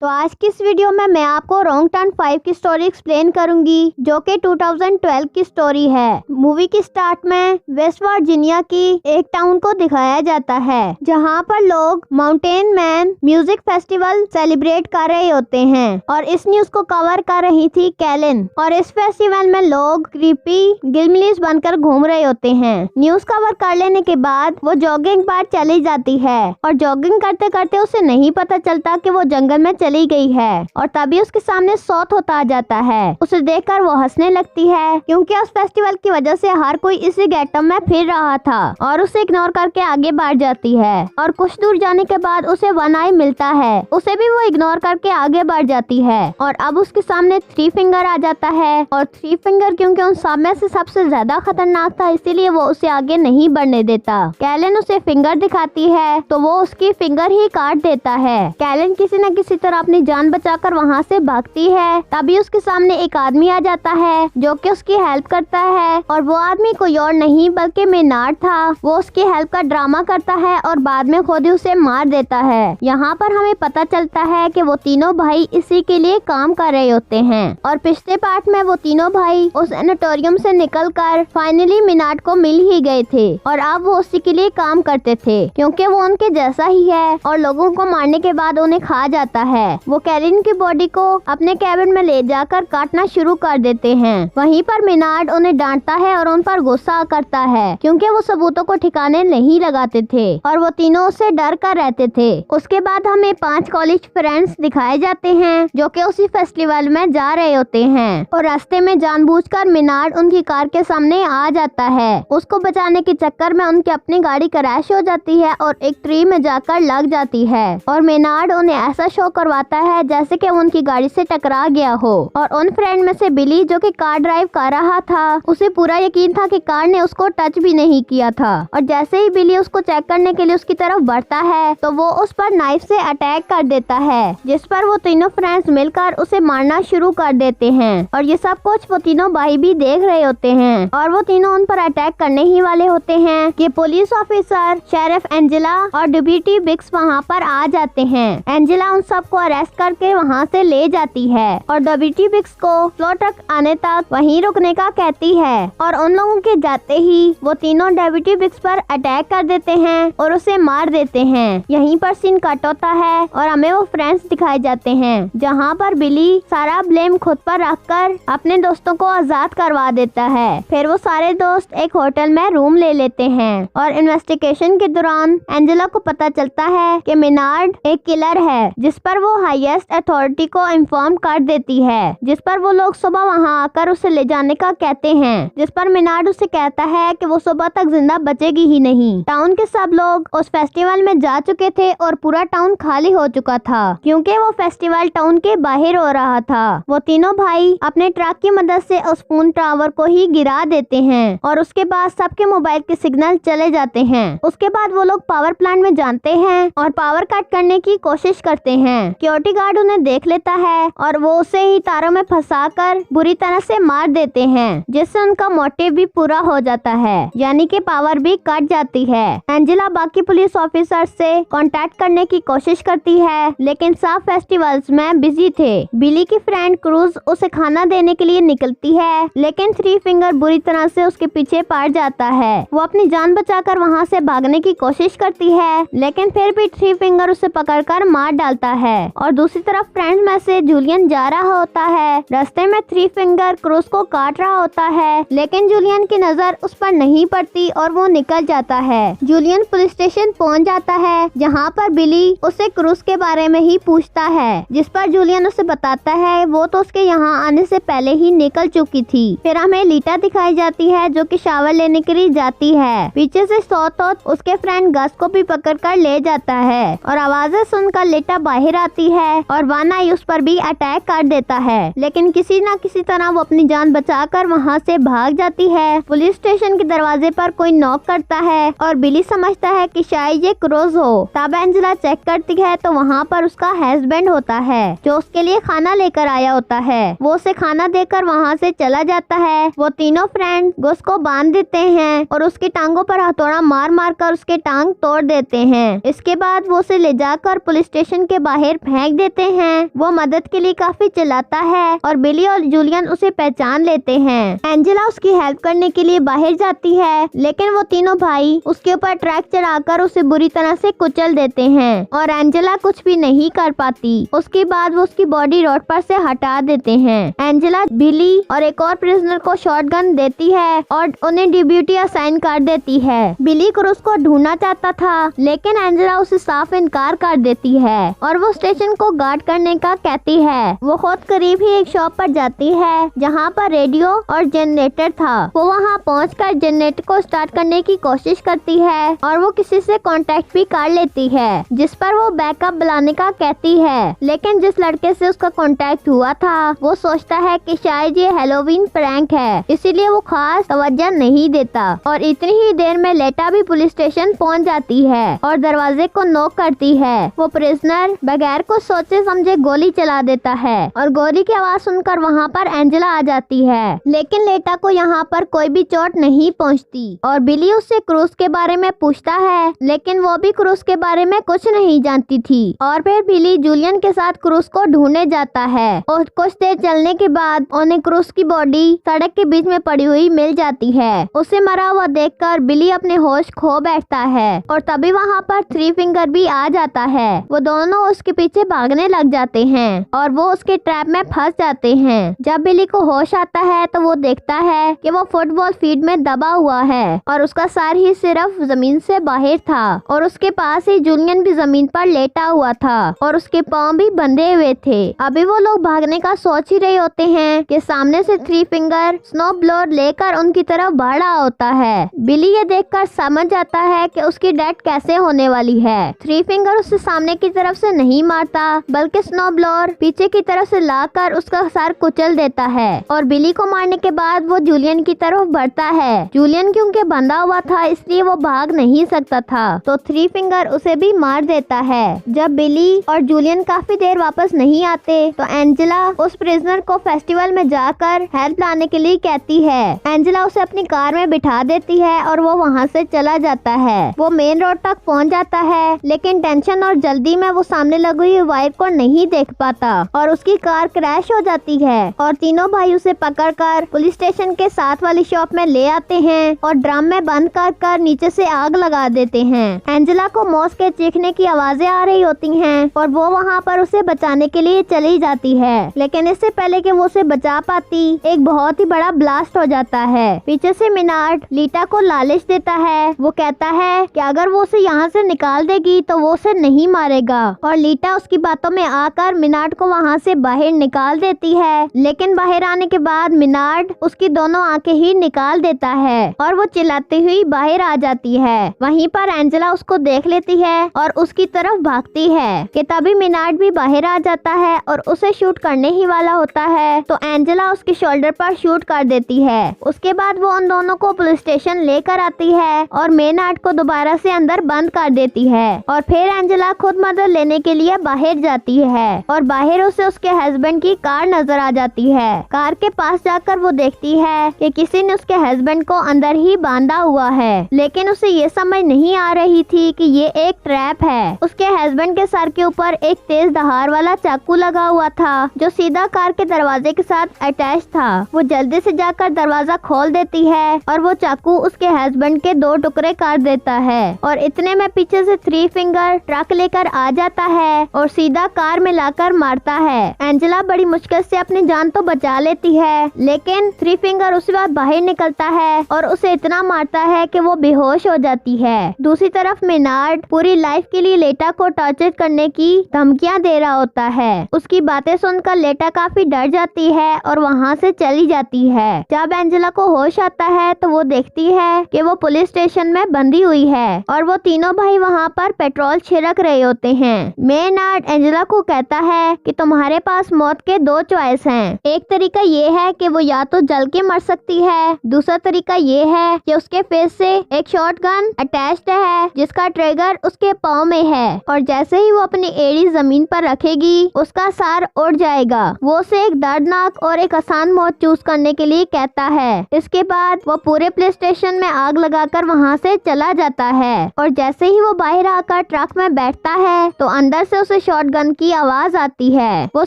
तो आज की इस वीडियो में मैं आपको रॉन्ग टर्न 5 की स्टोरी एक्सप्लेन करूंगी, जो कि 2012 की स्टोरी है। मूवी की स्टार्ट में वेस्ट वर्जीनिया की एक टाउन को दिखाया जाता है, जहां पर लोग mountain man music festival celebrate कर रहे होते हैं और इस न्यूज को कवर कर रही थी कैलिन। और इस फेस्टिवल में लोग क्रीपी गिलमिलीस बनकर घूम रहे होते हैं। न्यूज कवर कर लेने के बाद वो जॉगिंग पर चली जाती है और जॉगिंग करते करते उसे नहीं पता चलता कि वो जंगल में चली गई है। और तभी उसके सामने सौत होता आ जाता है। उसे देखकर वो हंसने लगती है, क्योंकि उस फेस्टिवल की वजह से हर कोई इसी गेटअप में फिर रहा था और उसे इग्नोर करके आगे बढ़ जाती है। और कुछ दूर जाने के बाद उसे वन आई मिलता है, उसे भी वो इग्नोर करके आगे बढ़ जाती है। और अब उसके सामने थ्री फिंगर आ जाता है। और थ्री फिंगर क्योंकि उन सब में से सबसे ज्यादा खतरनाक था, इसीलिए वो उसे आगे नहीं बढ़ने देता। कैलिन उसे फिंगर दिखाती है तो वो उसकी फिंगर ही काट देता है। कैलिन किसी न किसी तरह अपनी जान बचाकर वहाँ से भागती है। तभी उसके सामने एक आदमी आ जाता है जो कि उसकी हेल्प करता है। और वो आदमी कोई और नहीं बल्कि मेनार्ड था। वो उसकी हेल्प का ड्रामा करता है और बाद में खुद ही उसे मार देता है। यहाँ पर हमें पता चलता है कि वो तीनों भाई इसी के लिए काम कर रहे होते हैं। और पिछले पार्ट में वो तीनों भाई उस एनेटोरियम से निकलकर फाइनली मेनार्ड को मिल ही गए थे और अब वो उसी के लिए काम करते थे, क्योंकि वो उनके जैसा ही है और लोगों को मारने के बाद उन्हें खा जाता है। वो कैलिन की बॉडी को अपने कैबिन में ले जाकर काटना शुरू कर देते हैं। वहीं पर मेनार्ड उन्हें डांटता है और उन पर गुस्सा करता है, क्योंकि वो सबूतों को ठिकाने नहीं लगाते थे और वो तीनों उससे डर कर रहते थे। उसके बाद हमें 5 कॉलेज फ्रेंड्स दिखाए जाते हैं जो कि उसी फेस्टिवल में जा रहे होते हैं। और रास्ते में जानबूझकर मेनार्ड उनकी कार के सामने आ जाता है। उसको बचाने के चक्कर में उनकी अपनी गाड़ी क्रैश हो जाती है और एक ट्री में जाकर लग जाती है। और मेनार्ड उन्हें ऐसा शो करवाता है जैसे कि वो उनकी गाड़ी से टकरा गया हो। और उन फ्रेंड में से बिली, जो कि कार ड्राइव कर रहा था, उसे पूरा यकीन था कि कार ने उसको टच भी नहीं किया था। और जैसे ही बिली उसको चेक करने के लिए उसकी तरफ बढ़ता है तो वो उस पर नाइफ से अटैक कर देता है, जिस पर वो तीनों फ्रेंड्स मिलकर उसे मारना शुरू कर देते हैं। और ये सब कुछ वो तीनों भाई भी देख रहे होते हैं और वो तीनों उन पर अटैक करने ही वाले होते हैं कि पुलिस ऑफिसर, शेरिफ एंजेला और डेप्यूटी बिग्स वहाँ पर आ जाते हैं। एंजेला उन सबको अरेस्ट करके वहाँ से ले जाती है और डेप्यूटी बिग्स को फ्लो तक आने तक वहीं रुकने का कहती है। और उन लोगों के जाते ही वो तीनों डेप्यूटी बिग्स पर अटैक कर देते हैं और उसे मार देते हैं। यहीं पर सीन कट होता है और हमें वो फ्रेंड्स दिखाए जाते हैं, जहाँ पर बिली सारा ब्लेम खुद पर रखकर अपने दोस्तों को आजाद करवा देता है। फिर वो सारे दोस्त एक होटल में रूम ले लेते हैं और इन्वेस्टिगेशन के दौरान एंजेला को पता चलता है कि मेनार्ड एक किलर है, जिस पर वो हाईएस्ट अथॉरिटी को इन्फॉर्म कर देती है, जिस पर वो लोग सुबह वहां आकर उसे ले जाने का कहते हैं, जिस पर मेनार्ड उसे कहता है कि वो सुबह तक जिंदा बचेगी ही नहीं। टाउन के सब लोग उस फेस्टिवल में जा चुके थे और पूरा टाउन खाली हो चुका था, क्योंकि वो फेस्टिवल टाउन के बाहर हो रहा था। वो तीनों भाई अपने ट्रक की मदद से उस फोन टावर को ही गिरा देते हैं और उसके बाद सबके मोबाइल के सिग्नल चले जाते हैं। उसके बाद वो लोग पावर प्लांट में जानते हैं और पावर कट करने की कोशिश करते हैं। सिक्योरिटी गार्ड उन्हें देख लेता है और वो उसे ही तारों में फंसाकर बुरी तरह से मार देते हैं, जिससे उनका मोटिव भी पूरा हो जाता है, यानी कि पावर भी कट जाती है। एंजेला बाकी पुलिस ऑफिसर से कांटेक्ट करने की कोशिश करती है, लेकिन सब फेस्टिवल्स में बिजी थे। बिली की फ्रेंड क्रूज उसे खाना देने के लिए निकलती है, लेकिन थ्री फिंगर बुरी तरह से उसके पीछे पड़ जाता है। वो अपनी जान बचाकर वहाँ से भागने की कोशिश करती है, लेकिन फिर भी थ्री फिंगर उसे पकड़कर मार डालता है। और दूसरी तरफ फ्रेंड्स में से जूलियन जा रहा होता है। रास्ते में थ्री फिंगर क्रूज को काट रहा होता है, लेकिन जूलियन की नजर उस पर नहीं पड़ती और वो निकल जाता है। जूलियन पुलिस स्टेशन पहुंच जाता है, जहां पर बिली उसे क्रूज के बारे में ही पूछता है, जिस पर जूलियन उसे बताता है वो तो उसके यहाँ आने से पहले ही निकल चुकी थी। फिर हमें लीटा दिखाई जाती है जो कि शावर लेने के लिए जाती है। पीछे से सौत उसके फ्रेंड गस को भी पकड़कर ले जाता है और आवाजें सुनकर लीटा बाहर आती है और वन आई उस पर भी अटैक कर देता है, लेकिन किसी न किसी तरह वो अपनी जान बचाकर वहाँ से भाग जाती है। पुलिस स्टेशन के दरवाजे पर कोई नॉक करता है और बिली समझता है कि शायद ये क्रूज हो। तब एंजेला चेक करती है तो वहाँ पर उसका हस्बैंड होता है, जो उसके लिए खाना लेकर आया होता है। वो उसे खाना देकर वहाँ से चला जाता है। वो तीनों फ्रेंड गुस को बांध देते हैं और उसकी टांगों पर हथौड़ा मार मार कर उसके टांग तोड़ देते हैं। इसके बाद वो उसे ले जाकर पुलिस स्टेशन के बाहर फेंक देते हैं। वो मदद के लिए काफी चिल्लाता है और बिली और जूलियन उसे पहचान लेते हैं। एंजेला उसकी हेल्प करने के लिए बाहर जाती है, लेकिन वो तीनों भाई उसके ऊपर ट्रक चढ़ाकर उसे बुरी तरह से कुचल देते हैं और एंजेला कुछ भी नहीं कर पाती। उसके बाद वो उसकी बॉडी रोड पर से हटा देते हैं। एंजेला बिली और एक और प्रिजनर को शॉटगन देती है और उन्हें ड्यूटी असाइन कर देती है। बिली क्रूस को ढूंढना चाहता था, लेकिन एंजेला उसे साफ इनकार कर देती है और वो स्टेशन को गार्ड करने का कहती है। वो खुद करीब ही एक शॉप पर जाती है जहाँ पर रेडियो और जनरेटर था। वो वहाँ पहुंचकर जनरेटर को स्टार्ट करने की कोशिश करती है और वो किसी से कांटेक्ट भी कर लेती है, जिस पर वो बैकअप बुलाने का कहती है। लेकिन जिस लड़के से उसका कांटेक्ट हुआ था वो सोचता है कि शायद ये हैलोवीन प्रैंक है, इसीलिए वो खास तवज्जो नहीं देता। और इतनी ही देर में लेटा भी पुलिस स्टेशन पहुंच जाती है और दरवाजे को नॉक करती है। वो प्रिजनर बगैर कुछ सोचे समझे गोली चला देता है और गोली की आवाज सुनकर वहाँ पर एंजेला आ जाती है, लेकिन लेटा को यहाँ पर कोई भी चोट नहीं पहुँचती। और बिली उससे क्रूस के बारे में पूछता है, लेकिन वो भी क्रूस के बारे में कुछ नहीं जानती थी। और फिर बिली जूलियन के साथ क्रूस को ढूंढने जाता है और कुछ देर चलने के बाद उन्हें क्रूस की बॉडी सड़क के बीच में पड़ी हुई मिल जाती है। उसे मरा हुआ देखकर बिली अपने होश खो बैठता है और तभी वहाँ पर थ्री फिंगर भी आ जाता है। वो दोनों उसके पीछे भागने लग जाते हैं और वो उसके ट्रैप में फंस जाते हैं। जब बिली को होश आता है तो वो देखता है कि वो फुटबॉल फील्ड में दबा हुआ है और उसका सर ही सिर्फ जमीन से बाहर था और उसके पास ही जूलियन भी जमीन पर लेटा हुआ था और उसके पाँव भी बंधे हुए थे। अभी वो लोग भागने का सोच ही रहे होते हैं कि सामने से थ्री फिंगर स्नो ब्लोअर लेकर उनकी तरफ बढ़ रहा होता है। बिली ये देखकर समझ जाता है कि उसकी डेथ कैसे होने वाली है। थ्री फिंगर उसे सामने की तरफ से नहीं मारता, बल्कि स्नो ब्लोअर पीछे की तरफ से लाकर उसका सर कुचल देता है और बिली को मारने के बाद वो जूलियन की तरफ बढ़ता है। जूलियन क्योंकि बंधा हुआ था इसलिए वो भाग नहीं सकता था, तो थ्री फिंगर उसे भी मार देता है। जब बिली और जूलियन काफी देर वापस नहीं आते तो एंजेला उस प्रिजनर को फेस्टिवल में जाकर हेल्प लाने के लिए कहती है। एंजेला उसे अपनी कार में बिठा देती है और वो वहाँ से चला जाता है। वो मेन रोड तक पहुँच जाता है, लेकिन टेंशन और जल्दी में वो सामने लगी हुई वायर को नहीं देख पाता और उसकी कार क्रैश हो जाती है और तीनों भाई उसे पकड़कर पुलिस स्टेशन के साथ वाली शॉप में ले आते हैं और ड्रम में बंद कर नीचे से आग लगा देते हैं। एंजेला को मौत के चीखने की आवाजें आ रही होती हैं और वो वहाँ पर उसे बचाने के लिए चली जाती है, लेकिन इससे पहले कि वो उसे बचा पाती एक बहुत ही बड़ा ब्लास्ट हो जाता है। पीछे से मिनार्ड लीटा को लालच देता है। वो कहता है कि अगर वो उसे यहाँ से निकाल देगी तो वो उसे नहीं मारेगा और लीटा उसकी बातों में आकर मिनार्ड को वहाँ से बाहर निकाल देती है, लेकिन बाहर आने के बाद मिनार्ड उसकी दोनों आंखें ही निकाल देता है और वो चिल्लाती हुई बाहर आ जाती है। वहीं पर एंजेला उसको देख लेती है और उसकी तरफ भागती है कि तभी मिनार्ड भी बाहर आ जाता है और उसे शूट करने ही वाला होता है, तो एंजेला उसके शोल्डर पर शूट कर देती है। उसके बाद वो उन दोनों को पुलिस स्टेशन लेकर आती है और मेनार्ड को दोबारा से अंदर बंद कर देती है और फिर एंजेला खुद मदद लेने के लिए बाहर जाती है और बाहर उसे उसके हस्बैंड की कार नजर आ जाती है। कार के पास जाकर वो देखती है कि किसी ने उसके हस्बैंड को अंदर ही बांधा हुआ है, लेकिन उसे ये समझ नहीं आ रही थी कि ये एक ट्रैप है। उसके हस्बैंड के सर के ऊपर एक तेज धार वाला चाकू लगा हुआ था जो सीधा कार के दरवाजे के साथ अटैच था। वो जल्दी से जाकर दरवाजा खोल देती है और वो चाकू उसके हस्बैंड के 2 टुकड़े कर देता है और इतने में पीछे से थ्री फिंगर ट्रक लेकर आ जाता है और सीधा कार में लाकर मारता है। एंजेला बड़ी मुश्किल से अपनी जान तो बचा लेती है, लेकिन थ्री फिंगर उसी बार बाहर निकलता है और उसे इतना मारता है कि वो बेहोश हो जाती है। दूसरी तरफ मेनार्ड पूरी लाइफ के लिए लेटा को टॉर्चर करने की धमकियां दे रहा होता है। उसकी बातें सुनकर लेटा काफी डर जाती है और वहाँ से चली जाती है। जब एंजेला को होश आता है तो वो देखती है कि वो पुलिस स्टेशन में बंधी हुई है और वो तीनों भाई वहाँ पर पेट्रोल छिड़क रहे होते हैं। मेनार्ड एंजेला को कहता है कि तुम्हारे पास मौत के 2 चॉइस हैं। एक तरीका ये है कि वो या तो जल के मर सकती है, दूसरा तरीका ये है कि उसके फेस से एक शॉटगन अटैच्ड है जिसका ट्रिगर उसके पाँव में है और जैसे ही वो अपनी एड़ी जमीन पर रखेगी उसका सर उड़ जाएगा। वो उसे एक दर्दनाक और एक आसान मौत चूज करने के लिए कहता है। इसके बाद वो पूरे पुलिस स्टेशन में आग लगाकर वहाँ से चला जाता है और जैसे ही वो बाहर आकर ट्रक में बैठता है तो अंदर से उसे उसे शॉटगन की आवाज आती है। वो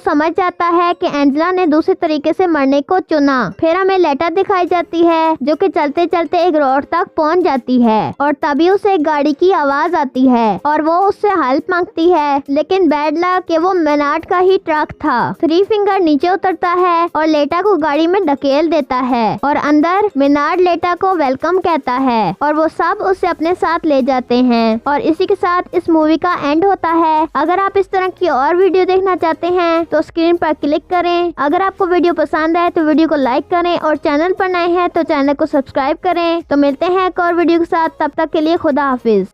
समझ जाता है कि एंजेला ने दूसरे तरीके से मरने को चुना। फिर हमें लेटर दिखाई जाती है जो कि चलते चलते एक रोड तक पहुंच जाती है और तभी उसे एक गाड़ी की आवाज आती है और वो उससे हेल्प मांगती है, लेकिन बैड लक कि वो मेनार्ड का ही ट्रक था। थ्री फिंगर नीचे उतरता है और लेटा को गाड़ी में ढकेल देता है और अंदर मेनार्ड लेटा को वेलकम कहता है और वो सब उसे अपने साथ ले जाते हैं। और इसी के साथ इस मूवी का एंड होता है। अगर आप इस तरह की और वीडियो देखना चाहते हैं तो स्क्रीन पर क्लिक करें। अगर आपको वीडियो पसंद आए तो वीडियो को लाइक करें और चैनल पर नए हैं तो चैनल को सब्सक्राइब करें। तो मिलते हैं एक और वीडियो के साथ, तब तक के लिए खुदा हाफिज।